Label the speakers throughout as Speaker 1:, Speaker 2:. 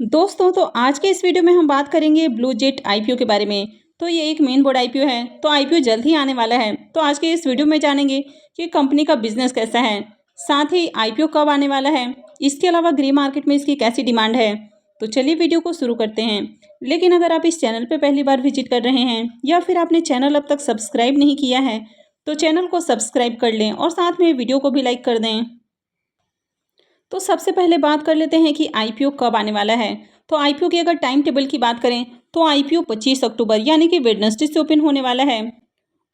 Speaker 1: दोस्तों तो आज के इस वीडियो में हम बात करेंगे ब्लू जेट आईपीओ के बारे में। तो ये एक मेन बोर्ड आईपीओ है। तो आईपीओ जल्द ही आने वाला है। तो आज के इस वीडियो में जानेंगे कि कंपनी का बिजनेस कैसा है, साथ ही आईपीओ कब आने वाला है, इसके अलावा ग्रे मार्केट में इसकी कैसी डिमांड है। तो चलिए वीडियो को शुरू करते हैं। लेकिन अगर आप इस चैनल पर पहली बार विजिट कर रहे हैं या फिर आपने चैनल अब तक सब्सक्राइब नहीं किया है तो चैनल को सब्सक्राइब कर लें और साथ में वीडियो को भी लाइक कर दें। तो सबसे पहले बात कर लेते हैं कि आईपीओ कब आने वाला है। तो आईपीओ की अगर टाइम टेबल की बात करें तो आईपीओ 25 अक्टूबर यानी कि वेडनेसडे से ओपन होने वाला है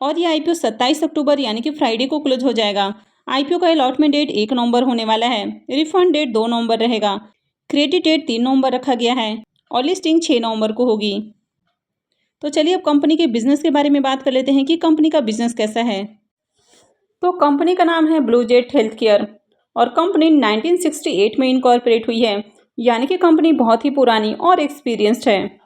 Speaker 1: और ये आईपीओ 27 अक्टूबर यानी कि फ्राइडे को क्लोज हो जाएगा। आईपीओ का अलॉटमेंट डेट 1 नवंबर होने वाला है। रिफंड डेट 2 नवंबर रहेगा। क्रेडिट डेट 3 नवंबर रखा गया है और लिस्टिंग 6 नवंबर को होगी। तो चलिए अब कंपनी के बिजनेस के बारे में बात कर लेते हैं कि कंपनी का बिजनेस कैसा है। तो कंपनी का नाम है ब्लू जेट हेल्थ केयर और कंपनी 1968 में इनकॉर्पोरेट हुई है, यानी कि कंपनी बहुत ही पुरानी और एक्सपीरियंस्ड है।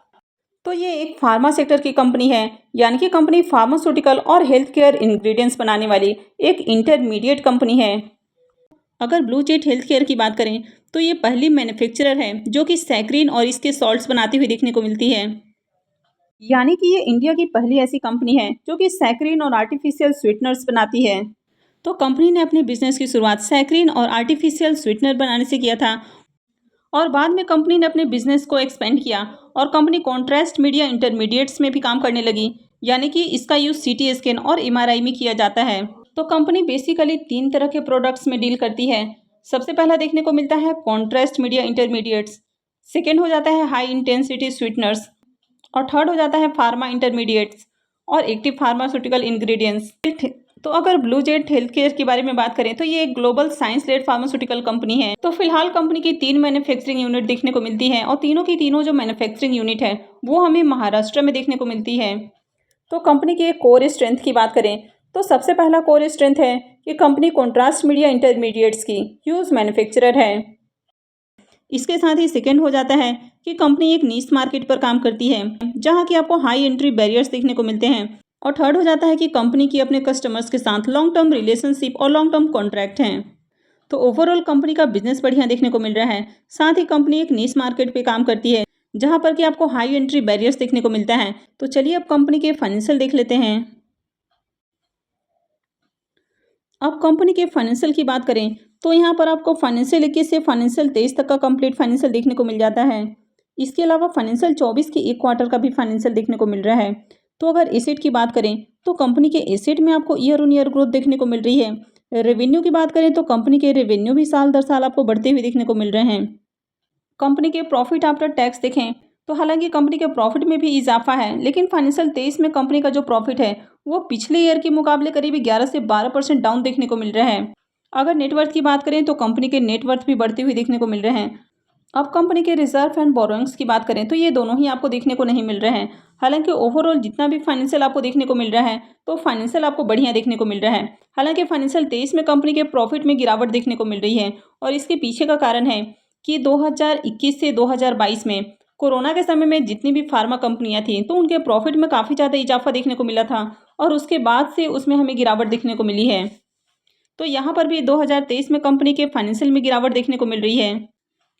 Speaker 1: तो ये एक फार्मा सेक्टर की कंपनी है, यानी कि कंपनी फार्मास्यूटिकल और हेल्थ केयर इंग्रेडिएंट्स बनाने वाली एक इंटरमीडिएट कंपनी है। अगर ब्लू जेट हेल्थ केयर की बात करें तो ये पहली मैन्युफैक्चरर है जो कि सैक्रिन और इसके सॉल्ट्स बनाती हुई देखने को मिलती है, यानी कि ये इंडिया की पहली ऐसी कंपनी है जो कि सैक्रिन और आर्टिफिशियल स्वीटनर्स बनाती है। तो कंपनी ने अपने बिजनेस की शुरुआत सैक्रिन और आर्टिफिशियल स्वीटनर बनाने से किया था और बाद में कंपनी ने अपने बिजनेस को एक्सपेंड किया और कंपनी कॉन्ट्रास्ट मीडिया इंटरमीडिएट्स में भी काम करने लगी, यानी कि इसका यूज सीटी स्कैन और एमआरआई में किया जाता है। तो कंपनी बेसिकली 3 तरह के प्रोडक्ट्स में डील करती है। सबसे पहला देखने को मिलता है कॉन्ट्रास्ट मीडिया इंटरमीडिएट्स, सेकेंड हो जाता है हाई इंटेंसिटी स्वीटनर्स और थर्ड हो जाता है फार्मा इंटरमीडिएट्स और एक्टिव फार्मास्यूटिकल इंग्रेडिएंट्स। तो अगर ब्लू जेट हेल्थ केयर के बारे में बात करें तो ये एक global science led pharmaceutical company है। तो फिलहाल कंपनी की 3 मैन्युफैक्चरिंग यूनिट देखने को मिलती है और तीनों की तीनों जो मैन्युफैक्चरिंग यूनिट है वो हमें महाराष्ट्र में देखने को मिलती है। तो कंपनी की एक कोर स्ट्रेंथ की बात करें तो सबसे पहला कोर स्ट्रेंथ है कि कंपनी कॉन्ट्रास्ट मीडिया इंटरमीडिएट्स की ह्यूज मैन्युफैक्चरर है। इसके साथ ही सेकेंड हो जाता है कि कंपनी एक नीश मार्केट पर काम करती है जहां की आपको हाई एंट्री बैरियर्स देखने को मिलते हैं और थर्ड हो जाता है कि कंपनी की अपने कस्टमर्स के साथ लॉन्ग टर्म रिलेशनशिप और लॉन्ग टर्म कॉन्ट्रैक्ट हैं। तो ओवरऑल कंपनी का बिजनेस बढ़िया देखने को मिल रहा है। साथ ही कंपनी एक नीश मार्केट पे काम करती है जहां पर कि आपको हाई एंट्री बैरियर्स देखने को मिलता है। तो चलिए अब कंपनी के फाइनेंशियल देख लेते हैं। अब कंपनी के फाइनेंशियल की बात करें तो यहाँ पर आपको फाइनेंशियल 21 से फाइनेंशियल 23 तक का कंप्लीट फाइनेंशियल देखने को मिल जाता है। इसके अलावा फाइनेंशियल 24 के एक क्वार्टर का भी फाइनेंशियल देखने को मिल रहा है। तो अगर एसेट की बात करें तो कंपनी के एसेट में आपको ईयर ऑन ईयर ग्रोथ देखने को मिल रही है। रेवेन्यू की बात करें तो कंपनी के रेवेन्यू भी साल दर साल आपको बढ़ते हुए देखने को मिल रहे हैं। कंपनी के प्रॉफिट आफ्टर टैक्स देखें तो हालांकि कंपनी के प्रॉफिट में भी इजाफा है, लेकिन फाइनेंशियल 23 में कंपनी का जो प्रॉफिट है वो पिछले ईयर के मुकाबले करीब 11 से 12% डाउन देखने को मिल रहा है। अगर नेटवर्थ की बात करें तो कंपनी के नेटवर्थ भी बढ़ते हुए देखने को मिल रहे हैं। अब कंपनी के रिजर्व एंड बोरोइंग्स की बात करें तो ये दोनों ही आपको देखने को नहीं मिल रहे हैं। हालांकि ओवरऑल जितना भी फाइनेंशियल आपको देखने को मिल रहा है तो फाइनेंशियल आपको बढ़िया देखने को मिल रहा है। हालांकि फाइनेंशियल 23 में कंपनी के प्रॉफिट में गिरावट देखने को मिल रही है और इसके पीछे का कारण है कि 2021 से 2022 में कोरोना के समय में जितनी भी फार्मा कंपनियां थी तो उनके प्रॉफिट में काफ़ी ज़्यादा इजाफा देखने को मिला था और उसके बाद से उसमें हमें गिरावट देखने को मिली है। तो यहाँ पर भी 2023 में कंपनी के फाइनेंशियल में गिरावट देखने को मिल रही है।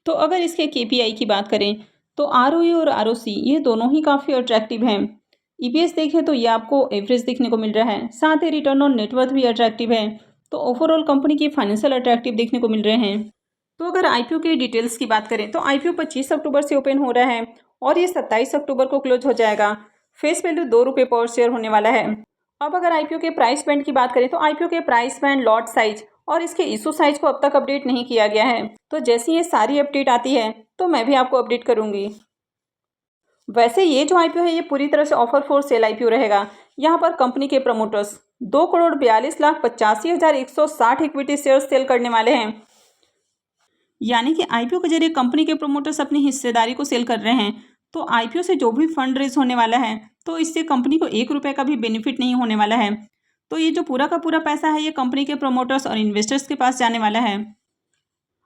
Speaker 1: तो अगर इसके केपीआई की बात करें तो आरओई और आरओसी ये दोनों ही काफ़ी अट्रैक्टिव हैं। ईपीएस देखें तो ये आपको एवरेज देखने को मिल रहा है, साथ ही रिटर्न ऑन नेटवर्थ भी अट्रैक्टिव है। तो ओवरऑल कंपनी की फाइनेंशियल अट्रैक्टिव देखने को मिल रहे हैं। तो अगर आईपीओ की डिटेल्स की बात करें तो आईपीओ 25 अक्टूबर से ओपन हो रहा है और ये 27 अक्टूबर को क्लोज हो जाएगा। फेस वैल्यू 2 रुपये पर शेयर होने वाला है। अब अगर आईपीओ के प्राइस बैंड की बात करें तो आईपीओ के प्राइस बैंड, लॉट साइज और इसके इशू साइज को अब तक अपडेट नहीं किया गया है। तो जैसे ये सारी अपडेट आती है तो मैं भी आपको अपडेट करूंगी। वैसे ये जो आईपीओ है ये पूरी तरह से ऑफर फॉर सेल आईपीओ रहेगा। यहाँ पर कंपनी के प्रमोटर्स 2,42,85,160 इक्विटी शेयर सेल करने वाले हैं, यानी कि आईपीओ के जरिए कंपनी के प्रमोटर्स अपनी हिस्सेदारी को सेल कर रहे हैं। तो आईपीओ से जो भी फंड रेज होने वाला है तो इससे कंपनी को 1 रुपये का भी बेनिफिट नहीं होने वाला है। तो ये जो पूरा का पूरा पैसा है ये कंपनी के प्रमोटर्स और इन्वेस्टर्स के पास जाने वाला है।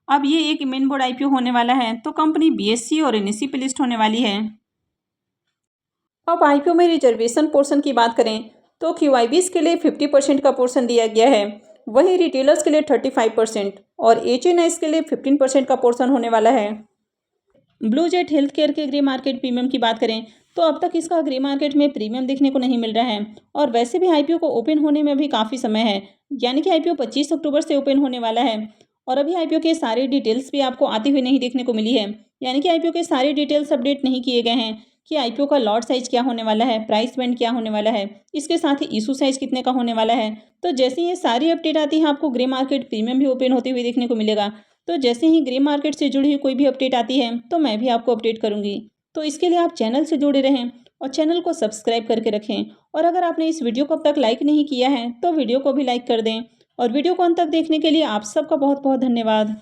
Speaker 1: अब ये एक मेन बोर्ड आईपीओ होने वाला है तो कंपनी बीएससी और एनएससी पे लिस्ट होने वाली है। अब आईपीओ में रिजर्वेशन पोर्शन की बात करें तो क्यूआईबीज के लिए 50% का पोर्शन दिया गया है, वहीं रिटेलर्स के लिए 35% और एचएनआईज के लिए 15% का पोर्शन होने वाला है। ब्लू जेट हेल्थ केयर के ग्रे मार्केट प्रीमियम की बात करें तो अब तक इसका ग्रे मार्केट में प्रीमियम देखने को नहीं मिल रहा है और वैसे भी आईपीओ को ओपन होने में भी काफ़ी समय है, यानी कि आईपीओ 25 अक्टूबर से ओपन होने वाला है और अभी आईपीओ के सारे डिटेल्स भी आपको आती हुई नहीं देखने को मिली है, यानी कि आईपीओ के सारे डिटेल्स अपडेट नहीं किए गए हैं कि आईपीओ का लॉट साइज क्या होने वाला है, प्राइस बैंड क्या होने वाला है, इसके साथ ही इशू साइज कितने का होने वाला है। तो जैसे ये सारी अपडेट आती है आपको ग्रे मार्केट प्रीमियम भी ओपन होते हुए देखने को मिलेगा। तो जैसे ही ग्रे मार्केट से जुड़ी हुई कोई भी अपडेट आती है तो मैं भी आपको अपडेट करूंगी। तो इसके लिए आप चैनल से जुड़े रहें और चैनल को सब्सक्राइब करके रखें और अगर आपने इस वीडियो को अब तक लाइक नहीं किया है तो वीडियो को भी लाइक कर दें और वीडियो को अंत तक देखने के लिए आप सबका बहुत बहुत धन्यवाद।